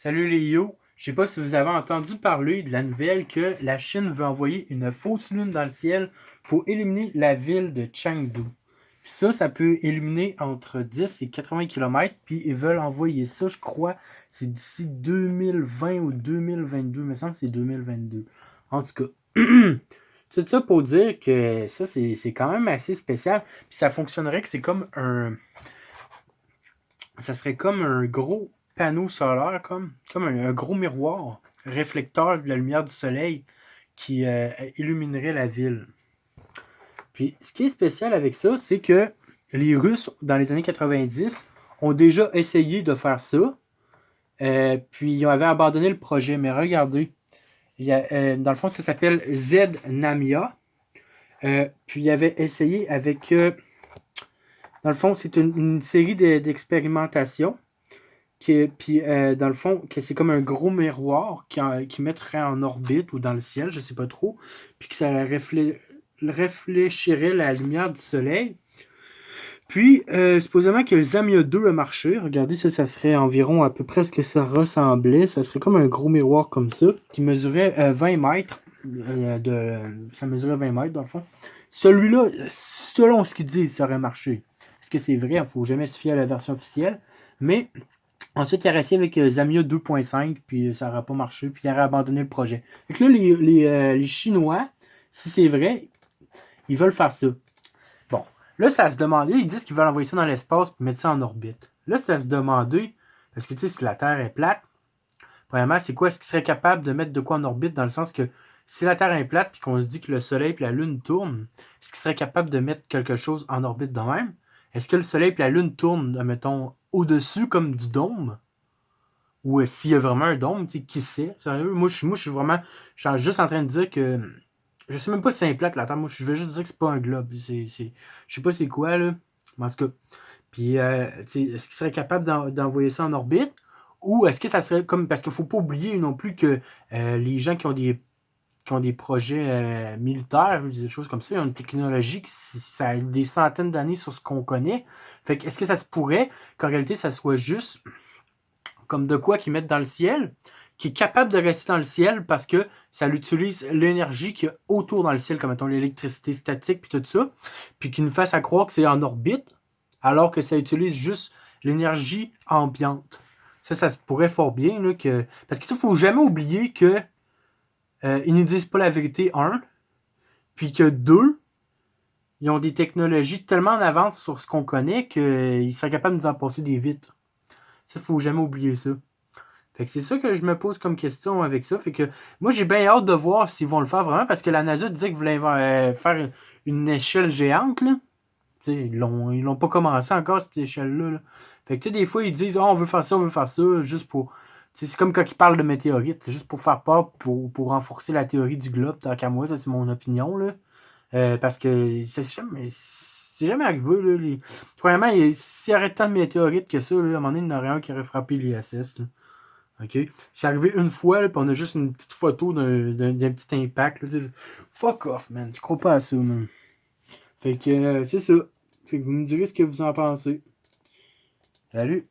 Salut les yo! Je sais pas si vous avez entendu parler de la nouvelle que la Chine veut envoyer une fausse lune dans le ciel pour éliminer la ville de Chengdu. Puis ça peut éliminer entre 10 et 80 km, puis ils veulent envoyer ça, je crois, c'est d'ici 2020 ou 2022, il me semble que c'est 2022. En tout cas, tout ça pour dire que ça, c'est quand même assez spécial, puis ça fonctionnerait que c'est comme un... Ça serait comme un gros panneau solaire, comme un gros miroir réflecteur de la lumière du soleil qui illuminerait la ville. Puis, ce qui est spécial avec ça, c'est que les Russes, dans les années 90, ont déjà essayé de faire ça. Puis, ils avaient abandonné le projet. Mais regardez, dans le fond, ça s'appelle Z-Namia. Puis, ils avaient essayé avec... dans le fond, c'est une série d'expérimentations. Puis, dans le fond, que c'est comme un gros miroir qui mettrait en orbite ou dans le ciel, je sais pas trop, puis que ça réfléchirait la lumière du soleil. Puis, supposément que le Zamia 2 a marché. Regardez, ça serait environ à peu près ce que ça ressemblait. Ça serait comme un gros miroir comme ça, qui mesurait 20 mètres. Ça mesurait 20 mètres, dans le fond. Celui-là, selon ce qu'ils disent, ça aurait marché. Est-ce que c'est vrai? Il ne faut jamais se fier à la version officielle. Mais ensuite, il a resté avec Zamia 2.5, puis ça n'aurait pas marché, puis il aurait abandonné le projet. Donc là, les Chinois, si c'est vrai, ils veulent faire ça. Bon, là, ça se demandait, ils disent qu'ils veulent envoyer ça dans l'espace puis mettre ça en orbite. Là, ça se demandait, parce que tu sais, si la Terre est plate, premièrement, c'est quoi? Est-ce qu'ils seraient capables de mettre de quoi en orbite, dans le sens que si la Terre est plate puis qu'on se dit que le Soleil et la Lune tournent, est-ce qu'ils seraient capables de mettre quelque chose en orbite de même? Est-ce que le Soleil et la Lune tournent, mettons, au-dessus comme du dôme? Ou s'il y a vraiment un dôme, qui sait? Sérieux, moi, je suis vraiment... Je suis juste en train de dire que... Je sais même pas si c'est un plate, la Terre. Moi, je vais juste dire que c'est pas un globe. Je sais pas c'est quoi, là. Mais en tout cas. Puis, est-ce qu'il serait capable d'envoyer ça en orbite? Ou est-ce que ça serait comme... Parce qu'il faut pas oublier non plus que les gens qui ont des projets militaires, des choses comme ça, ils ont une technologie ça a des centaines d'années sur ce qu'on connaît. Fait que, est-ce que ça se pourrait qu'en réalité, ça soit juste comme de quoi qu'ils mettent dans le ciel, qui est capable de rester dans le ciel parce que ça utilise l'énergie qu'il y a autour dans le ciel, comme mettons l'électricité statique puis tout ça, puis qui nous fasse à croire que c'est en orbite, alors que ça utilise juste l'énergie ambiante. Ça se pourrait fort bien, là, que... Parce que ça, faut jamais oublier que ils ne disent pas la vérité, un, puis que deux, ils ont des technologies tellement en avance sur ce qu'on connaît qu'ils seraient capables de nous en passer des vitres. Ça, faut jamais oublier ça. Fait que c'est ça que je me pose comme question avec ça. Fait que moi, j'ai bien hâte de voir s'ils vont le faire vraiment parce que la NASA disait qu'ils voulaient faire une échelle géante. Là. Ils l'ont pas commencé encore, cette échelle-là. Là. Fait que tu sais, des fois, ils disent on veut faire ça, juste pour. C'est comme quand ils parlent de météorites, c'est juste pour faire peur, pour renforcer la théorie du globe, tant qu'à moi, ça c'est mon opinion. Là. Parce que c'est jamais arrivé. Là, premièrement, s'il y aurait tant de météorites que ça, là, à un moment donné, il y en aurait un qui aurait frappé l'ISS. Là. OK? C'est arrivé une fois, là, puis on a juste une petite photo d'un petit impact. Là, fuck off, man. Je crois pas à ça, man. Fait que c'est ça. Fait que vous me direz ce que vous en pensez. Salut!